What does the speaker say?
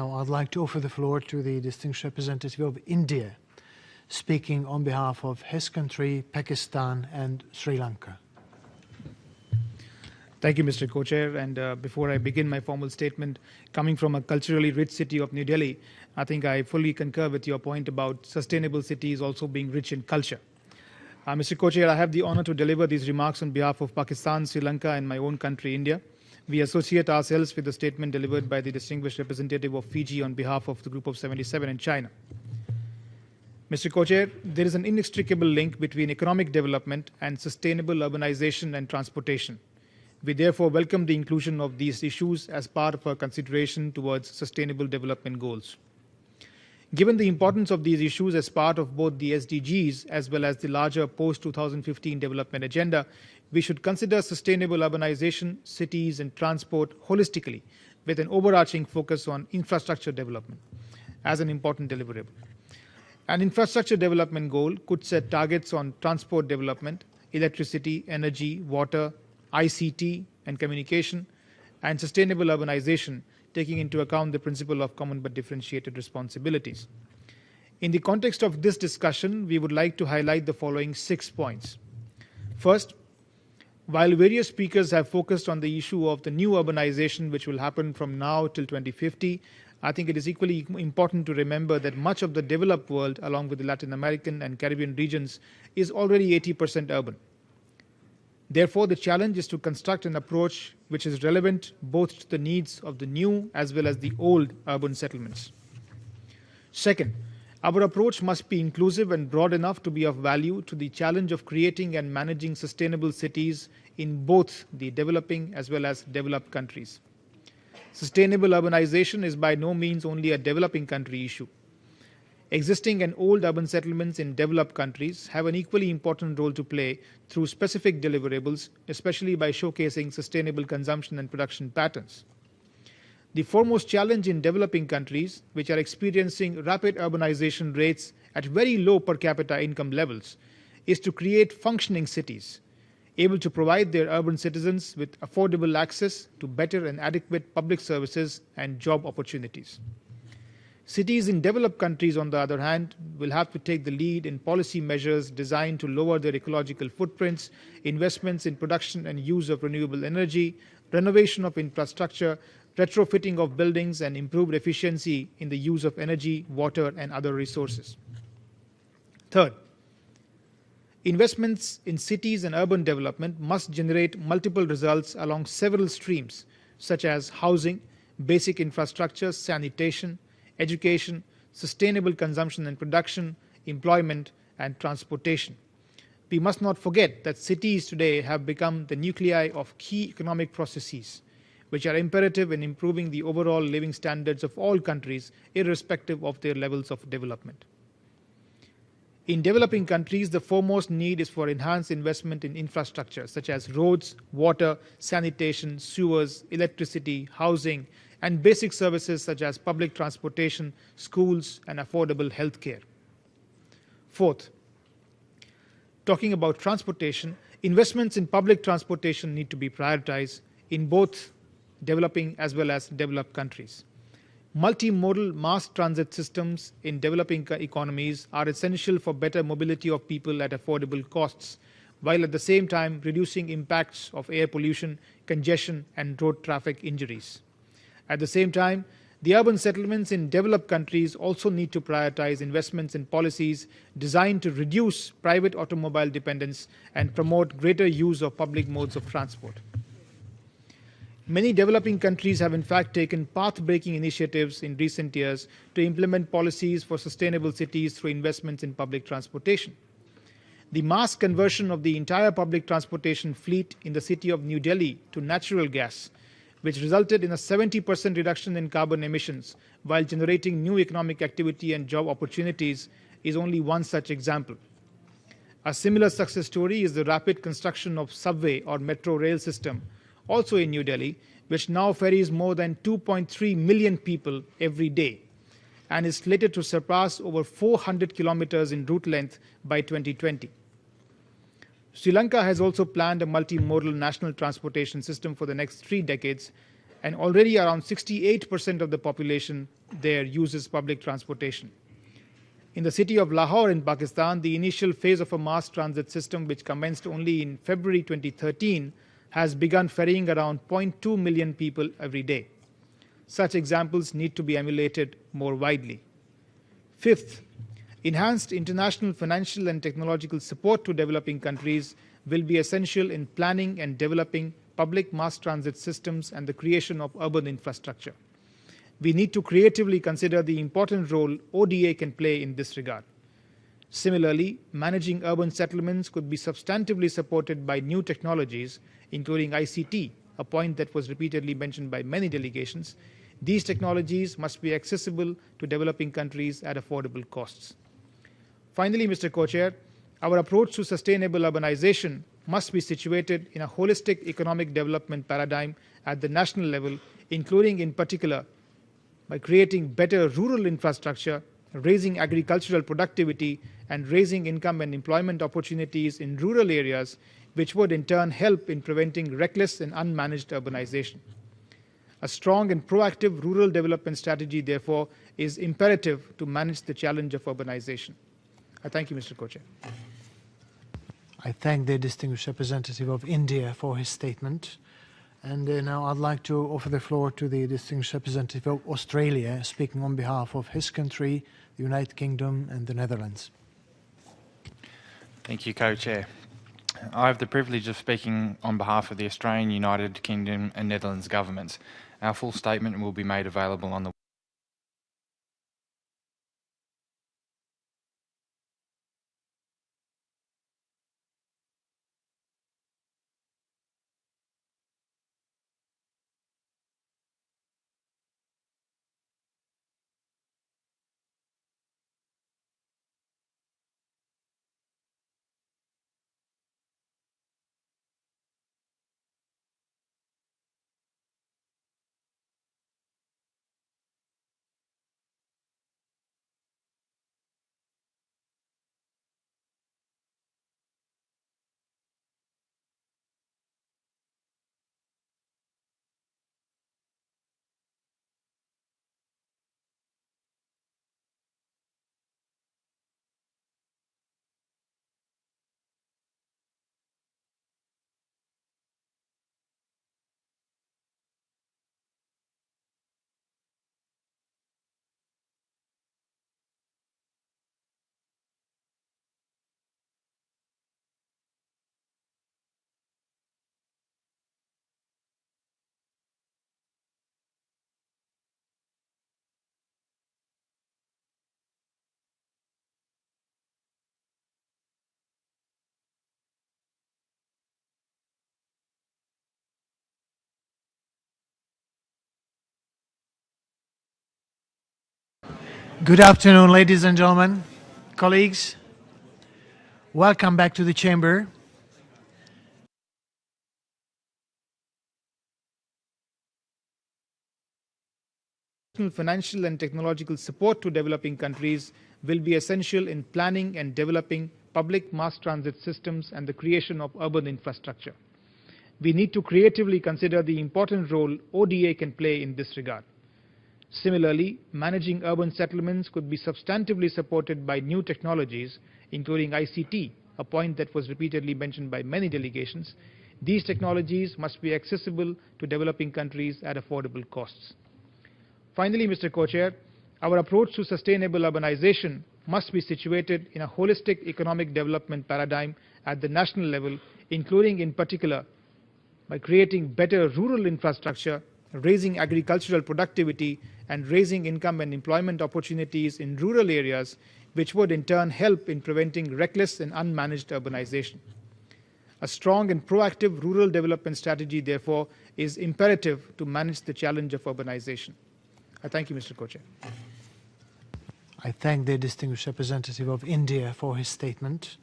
Now I'd like to offer the floor to the distinguished representative of India, speaking on behalf of his country, Pakistan and Sri Lanka. Thank you, Mr. Co-Chair. And before I begin my formal statement, coming from a culturally rich city of New Delhi, I think I fully concur with your point about sustainable cities also being rich in culture. Mr. Co-Chair, I have the honor to deliver these remarks on behalf of Pakistan, Sri Lanka, and my own country, India. We associate ourselves with the statement delivered by the distinguished representative of Fiji on behalf of the Group of 77 in China. Mr. Co-Chair, there is an inextricable link between economic development and sustainable urbanization and transportation. We therefore welcome the inclusion of these issues as part of our consideration towards sustainable development goals. Given the importance of these issues as part of both the SDGs as well as the larger post-2015 development agenda, we should consider sustainable urbanization, cities and transport holistically with an overarching focus on infrastructure development as an important deliverable. An infrastructure development goal could set targets on transport development, electricity, energy, water, ICT and communication, and sustainable urbanization, taking into account the principle of common but differentiated responsibilities. In the context of this discussion, we would like to highlight the following 6 points. First, while various speakers have focused on the issue of the new urbanization which will happen from now till 2050, I think it is equally important to remember that much of the developed world, along with the Latin American and Caribbean regions, is already 80% urban. Therefore, the challenge is to construct an approach which is relevant both to the needs of the new as well as the old urban settlements. Second, our approach must be inclusive and broad enough to be of value to the challenge of creating and managing sustainable cities in both the developing as well as developed countries. Sustainable urbanization is by no means only a developing country issue. Existing and old urban settlements in developed countries have an equally important role to play through specific deliverables, especially by showcasing sustainable consumption and production patterns. The foremost challenge in developing countries, which are experiencing rapid urbanization rates at very low per capita income levels, is to create functioning cities, able to provide their urban citizens with affordable access to better and adequate public services and job opportunities. Cities in developed countries, on the other hand, will have to take the lead in policy measures designed to lower their ecological footprints, investments in production and use of renewable energy, renovation of infrastructure, retrofitting of buildings, and improved efficiency in the use of energy, water, and other resources. Third, investments in cities and urban development must generate multiple results along several streams, such as housing, basic infrastructure, sanitation, education, sustainable consumption and production, employment, and transportation. We must not forget that cities today have become the nuclei of key economic processes, which are imperative in improving the overall living standards of all countries, irrespective of their levels of development. In developing countries, the foremost need is for enhanced investment in infrastructure, such as roads, water, sanitation, sewers, electricity, housing, and basic services such as public transportation, schools, and affordable health care. Fourth, talking about transportation, investments in public transportation need to be prioritized in both developing as well as developed countries. Multimodal mass transit systems in developing economies are essential for better mobility of people at affordable costs, while at the same time reducing impacts of air pollution, congestion, and road traffic injuries. At the same time, the urban settlements in developed countries also need to prioritize investments in policies designed to reduce private automobile dependence and promote greater use of public modes of transport. Many developing countries have in fact taken path-breaking initiatives in recent years to implement policies for sustainable cities through investments in public transportation. The mass conversion of the entire public transportation fleet in the city of New Delhi to natural gas, which resulted in a 70% reduction in carbon emissions while generating new economic activity and job opportunities, is only one such example. A similar success story is the rapid construction of subway or metro rail system, also in New Delhi, which now ferries more than 2.3 million people every day and is slated to surpass over 400 kilometers in route length by 2020. Sri Lanka has also planned a multimodal national transportation system for the next 3 decades, and already around 68% of the population there uses public transportation. In the city of Lahore in Pakistan, the initial phase of a mass transit system, which commenced only in February 2013, has begun ferrying around 0.2 million people every day. Such examples need to be emulated more widely. Fifth, enhanced international financial and technological support to developing countries will be essential in planning and developing public mass transit systems and the creation of urban infrastructure. We need to creatively consider the important role ODA can play in this regard. Similarly, managing urban settlements could be substantively supported by new technologies, including ICT, a point that was repeatedly mentioned by many delegations. These technologies must be accessible to developing countries at affordable costs. Finally, Mr. Co-Chair, our approach to sustainable urbanization must be situated in a holistic economic development paradigm at the national level, including in particular by creating better rural infrastructure, raising agricultural productivity, and raising income and employment opportunities in rural areas, which would in turn help in preventing reckless and unmanaged urbanization. A strong and proactive rural development strategy, therefore, is imperative to manage the challenge of urbanization. I thank you, Mr. Co-Chair. I thank the distinguished representative of India for his statement. And now I'd like to offer the floor to the distinguished representative of Australia, speaking on behalf of his country, the United Kingdom and the Netherlands. Thank you, Co-Chair. I have the privilege of speaking on behalf of the Australian, United Kingdom and Netherlands governments. Our full statement will be made available on the Good afternoon, ladies and gentlemen, colleagues. Welcome back to the chamber. Financial and technological support to developing countries will be essential in planning and developing public mass transit systems and the creation of urban infrastructure. We need to creatively consider the important role ODA can play in this regard. Similarly, managing urban settlements could be substantively supported by new technologies, including ICT, a point that was repeatedly mentioned by many delegations. These technologies must be accessible to developing countries at affordable costs. Finally, Mr. Co-Chair, our approach to sustainable urbanization must be situated in a holistic economic development paradigm at the national level, including in particular by creating better rural infrastructure, raising agricultural productivity, and raising income and employment opportunities in rural areas, which would in turn help in preventing reckless and unmanaged urbanization. A strong and proactive rural development strategy, therefore, is imperative to manage the challenge of urbanization. I thank you, Mr. Co-Chair. I thank the distinguished representative of India for his statement.